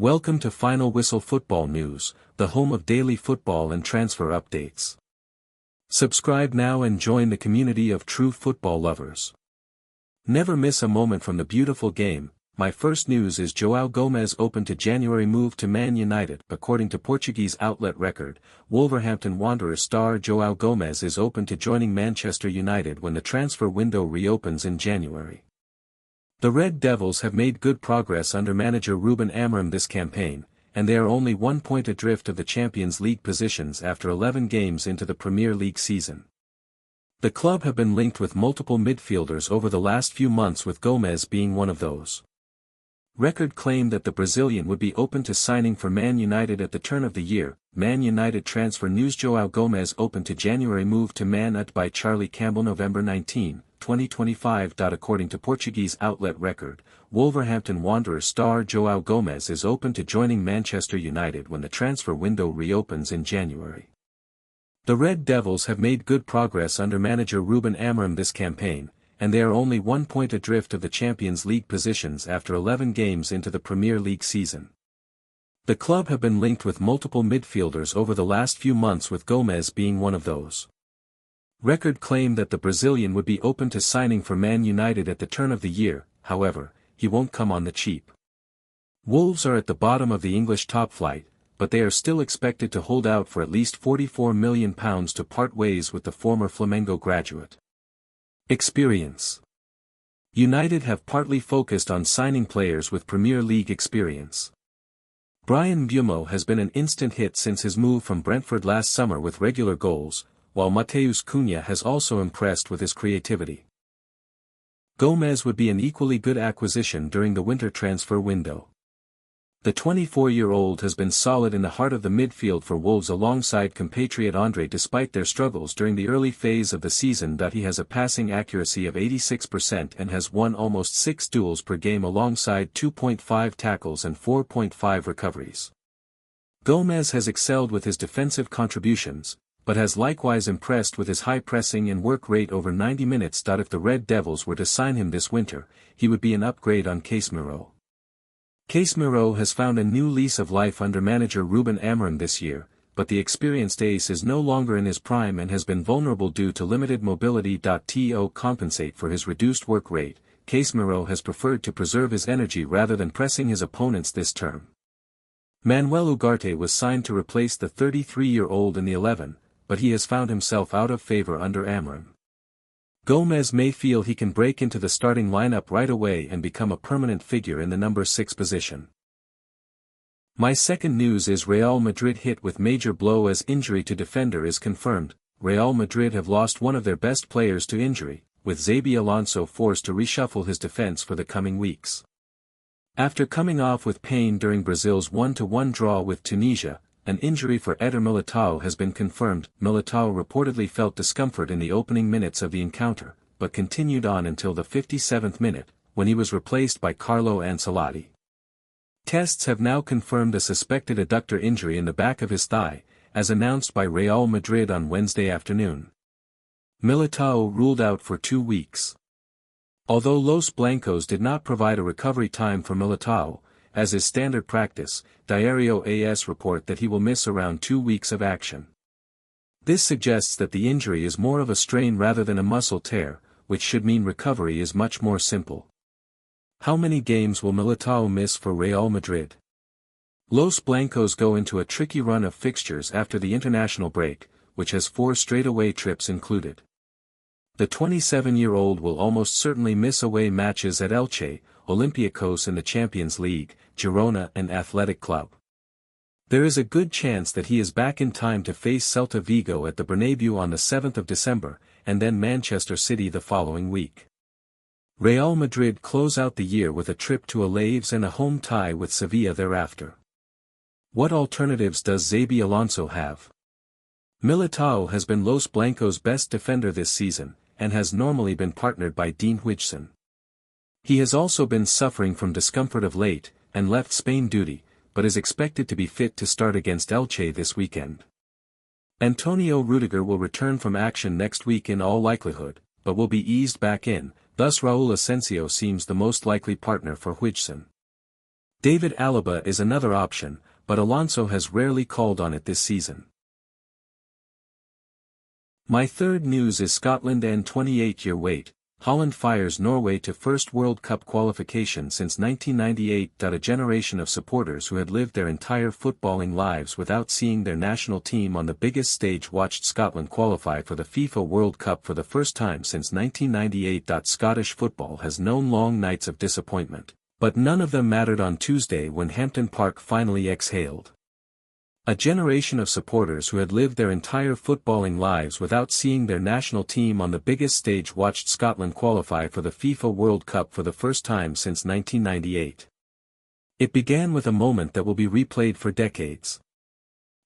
Welcome to Final Whistle Football News, the home of daily football and transfer updates. Subscribe now and join the community of true football lovers. Never miss a moment from the beautiful game. My first news is Joao Gomes open to January move to Man United. According to Portuguese outlet Record, Wolverhampton Wanderers star Joao Gomes is open to joining Manchester United when the transfer window reopens in January. The Red Devils have made good progress under manager Ruben Amorim this campaign, and they are only 1 point adrift of the Champions League positions after 11 games into the Premier League season. The club have been linked with multiple midfielders over the last few months, with Gomes being one of those. Record claimed that the Brazilian would be open to signing for Man United at the turn of the year. Man United transfer news: Joao Gomes open to January move to Man Utd by Charlie Campbell November 19, 2025. According to Portuguese outlet Record, Wolverhampton Wanderers star Joao Gomes is open to joining Manchester United when the transfer window reopens in January. The Red Devils have made good progress under manager Ruben Amorim this campaign, and they are only 1 point adrift of the Champions League positions after 11 games into the Premier League season. The club have been linked with multiple midfielders over the last few months, with Gomes being one of those. Record claimed that the Brazilian would be open to signing for Man United at the turn of the year. However, he won't come on the cheap. Wolves are at the bottom of the English top flight, but they are still expected to hold out for at least £44 million to part ways with the former Flamengo graduate. Experience. United have partly focused on signing players with Premier League experience. Bryan Mbeumo has been an instant hit since his move from Brentford last summer with regular goals, while Matheus Cunha has also impressed with his creativity. Gomes would be an equally good acquisition during the winter transfer window. The 24-year-old has been solid in the heart of the midfield for Wolves alongside compatriot Andre despite their struggles during the early phase of the season. He has a passing accuracy of 86% and has won almost 6 duels per game alongside 2.5 tackles and 4.5 recoveries. Gomes has excelled with his defensive contributions, but has likewise impressed with his high pressing and work rate over 90 minutes. If the Red Devils were to sign him this winter, he would be an upgrade on Casemiro. Casemiro has found a new lease of life under manager Ruben Amorim this year, but the experienced ace is no longer in his prime and has been vulnerable due to limited mobility. To compensate for his reduced work rate, Casemiro has preferred to preserve his energy rather than pressing his opponents this term. Manuel Ugarte was signed to replace the 33-year-old in the 11, but he has found himself out of favor under Amorim. Gomes may feel he can break into the starting lineup right away and become a permanent figure in the number 6 position. My second news is Real Madrid hit with major blow as injury to defender is confirmed. Real Madrid have lost one of their best players to injury, with Xabi Alonso forced to reshuffle his defense for the coming weeks. After coming off with pain during Brazil's 1-1 draw with Tunisia, an injury for Eder Militao has been confirmed. Militao reportedly felt discomfort in the opening minutes of the encounter, but continued on until the 57th minute, when he was replaced by Carlo Ancelotti. Tests have now confirmed a suspected adductor injury in the back of his thigh, as announced by Real Madrid on Wednesday afternoon. Militao ruled out for 2 weeks. Although Los Blancos did not provide a recovery time for Militao, as is standard practice, Diario AS report that he will miss around 2 weeks of action. This suggests that the injury is more of a strain rather than a muscle tear, which should mean recovery is much more simple. How many games will Militao miss for Real Madrid? Los Blancos go into a tricky run of fixtures after the international break, which has 4 straight-away trips included. The 27-year-old will almost certainly miss away matches at Elche, Olympiacos in the Champions League, Girona and Athletic Club. There is a good chance that he is back in time to face Celta Vigo at the Bernabeu on the 7th of December, and then Manchester City the following week. Real Madrid close out the year with a trip to Alaves and a home tie with Sevilla thereafter. What alternatives does Xabi Alonso have? Militao has been Los Blancos' best defender this season, and has normally been partnered by Dean Huijsen. He has also been suffering from discomfort of late, and left Spain duty, but is expected to be fit to start against Elche this weekend. Antonio Rudiger will return from action next week in all likelihood, but will be eased back in, thus Raul Asensio seems the most likely partner for Huijsen. David Alaba is another option, but Alonso has rarely called on it this season. My third news is Scotland and 28-year wait. Haaland fires Norway to first World Cup qualification since 1998. A generation of supporters who had lived their entire footballing lives without seeing their national team on the biggest stage watched Scotland qualify for the FIFA World Cup for the first time since 1998. Scottish football has known long nights of disappointment, but none of them mattered on Tuesday when Hampden Park finally exhaled. A generation of supporters who had lived their entire footballing lives without seeing their national team on the biggest stage watched Scotland qualify for the FIFA World Cup for the first time since 1998. It began with a moment that will be replayed for decades.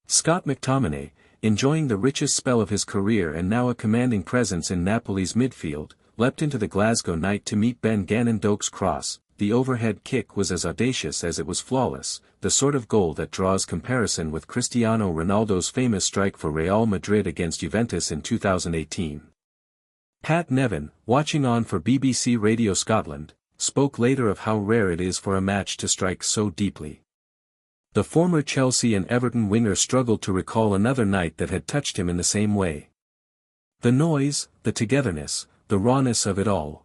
Scott McTominay, enjoying the richest spell of his career and now a commanding presence in Napoli's midfield, leapt into the Glasgow night to meet Ben Gannon-Doak's cross. The overhead kick was as audacious as it was flawless, the sort of goal that draws comparison with Cristiano Ronaldo's famous strike for Real Madrid against Juventus in 2018. Pat Nevin, watching on for BBC Radio Scotland, spoke later of how rare it is for a match to strike so deeply. The former Chelsea and Everton winger struggled to recall another night that had touched him in the same way. The noise, the togetherness, the rawness of it all.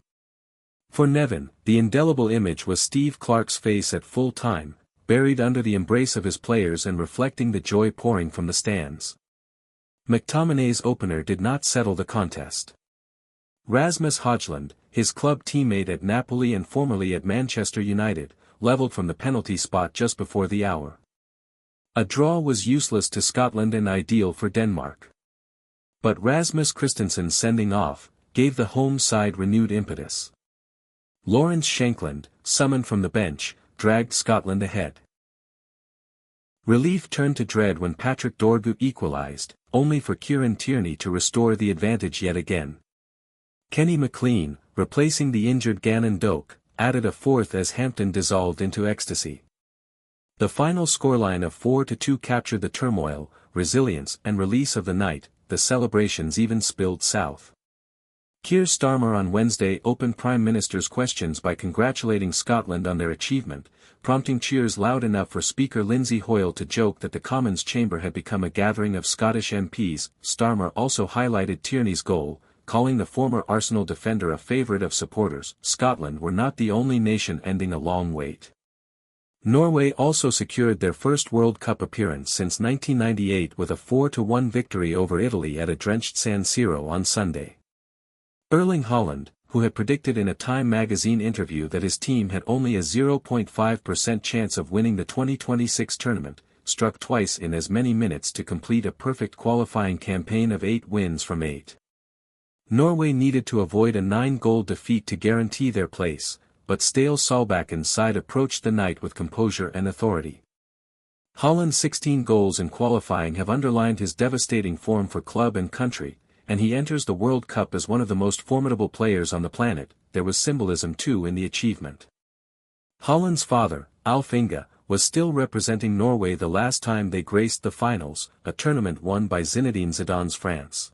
For Nevin, the indelible image was Steve Clarke's face at full time, buried under the embrace of his players and reflecting the joy pouring from the stands. McTominay's opener did not settle the contest. Rasmus Højlund, his club teammate at Napoli and formerly at Manchester United, levelled from the penalty spot just before the hour. A draw was useless to Scotland and ideal for Denmark. But Rasmus Christensen's sending off gave the home side renewed impetus. Lawrence Shankland, summoned from the bench, dragged Scotland ahead. Relief turned to dread when Patrick Dorgu equalised, only for Kieran Tierney to restore the advantage yet again. Kenny McLean, replacing the injured Gannon-Doak, added a fourth as Hampden dissolved into ecstasy. The final scoreline of 4-2 captured the turmoil, resilience and release of the night. The celebrations even spilled south. Keir Starmer on Wednesday opened Prime Minister's questions by congratulating Scotland on their achievement, prompting cheers loud enough for Speaker Lindsay Hoyle to joke that the Commons chamber had become a gathering of Scottish MPs. Starmer also highlighted Tierney's goal, calling the former Arsenal defender a favourite of supporters. Scotland were not the only nation ending a long wait. Norway also secured their first World Cup appearance since 1998 with a 4-1 victory over Italy at a drenched San Siro on Sunday. Erling Haaland, who had predicted in a Time magazine interview that his team had only a 0.5% chance of winning the 2026 tournament, struck twice in as many minutes to complete a perfect qualifying campaign of 8 wins from 8. Norway needed to avoid a 9-goal defeat to guarantee their place, but Ståle Solbakken side approached the night with composure and authority. Haaland's 16 goals in qualifying have underlined his devastating form for club and country, and he enters the World Cup as one of the most formidable players on the planet. There was symbolism too in the achievement. Haaland's father, Alf Inge, was still representing Norway the last time they graced the finals, a tournament won by Zinedine Zidane's France.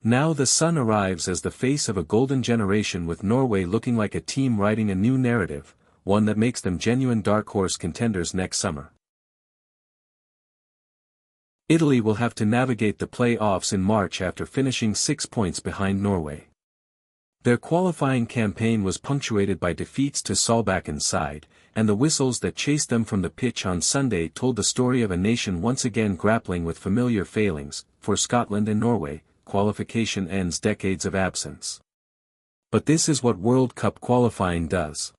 Now the son arrives as the face of a golden generation, with Norway looking like a team writing a new narrative, one that makes them genuine dark horse contenders next summer. Italy will have to navigate the play-offs in March after finishing 6 points behind Norway. Their qualifying campaign was punctuated by defeats to Solbakken's side, and the whistles that chased them from the pitch on Sunday told the story of a nation once again grappling with familiar failings. For Scotland and Norway, qualification ends decades of absence. But this is what World Cup qualifying does.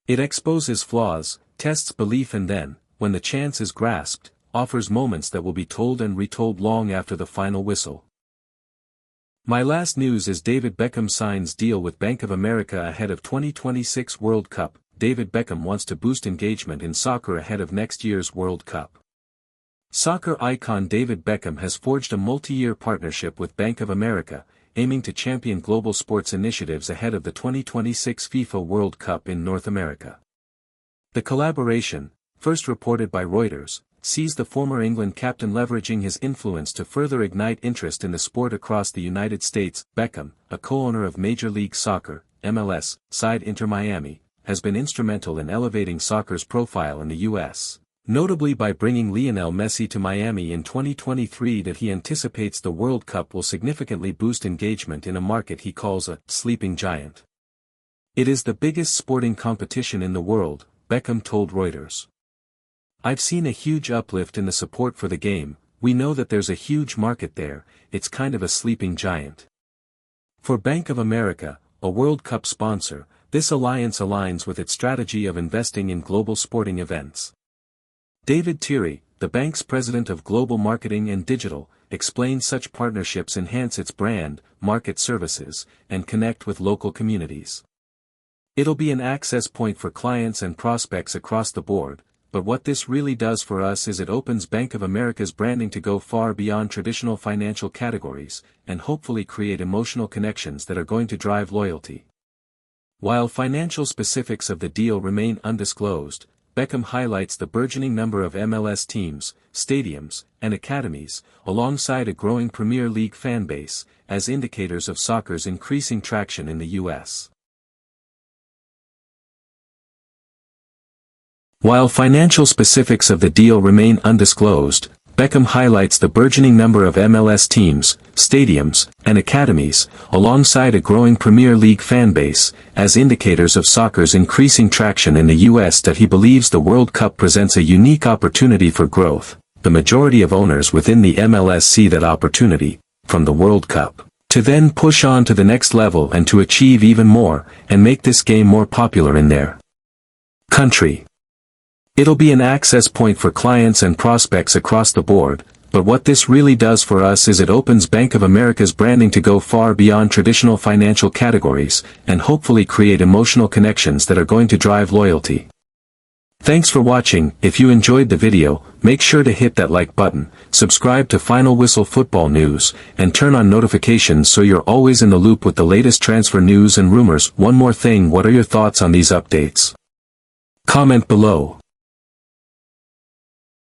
It exposes flaws, tests belief, and then, when the chance is grasped, offers moments that will be told and retold long after the final whistle. My last news is David Beckham signs deal with Bank of America ahead of 2026 World Cup. David Beckham wants to boost engagement in soccer ahead of next year's World Cup. Soccer icon David Beckham has forged a multi-year partnership with Bank of America, aiming to champion global sports initiatives ahead of the 2026 FIFA World Cup in North America. The collaboration, first reported by Reuters, sees the former England captain leveraging his influence to further ignite interest in the sport across the United States. Beckham, a co-owner of Major League Soccer, MLS, side Inter Miami, has been instrumental in elevating soccer's profile in the US, notably by bringing Lionel Messi to Miami in 2023 that he anticipates the World Cup will significantly boost engagement in a market he calls a sleeping giant. It is the biggest sporting competition in the world, Beckham told Reuters. I've seen a huge uplift in the support for the game. We know that there's a huge market there, it's kind of a sleeping giant. For Bank of America, a World Cup sponsor, this alliance aligns with its strategy of investing in global sporting events. David Thierry, the bank's president of global marketing and digital, explained such partnerships enhance its brand, market services, and connect with local communities. It'll be an access point for clients and prospects across the board, but what this really does for us is it opens Bank of America's branding to go far beyond traditional financial categories, and hopefully create emotional connections that are going to drive loyalty. While financial specifics of the deal remain undisclosed, Beckham highlights the burgeoning number of MLS teams, stadiums, and academies, alongside a growing Premier League fan base, as indicators of soccer's increasing traction in the US. While financial specifics of the deal remain undisclosed, Beckham highlights the burgeoning number of MLS teams, stadiums, and academies, alongside a growing Premier League fan base, as indicators of soccer's increasing traction in the US that he believes the World Cup presents a unique opportunity for growth. The majority of owners within the MLS see that opportunity, from the World Cup, to then push on to the next level and to achieve even more, and make this game more popular in their country. It'll be an access point for clients and prospects across the board, but what this really does for us is it opens Bank of America's branding to go far beyond traditional financial categories, and hopefully create emotional connections that are going to drive loyalty. Thanks for watching. If you enjoyed the video, make sure to hit that like button, subscribe to Final Whistle Football News, and turn on notifications so you're always in the loop with the latest transfer news and rumors. One more thing, what are your thoughts on these updates? Comment below.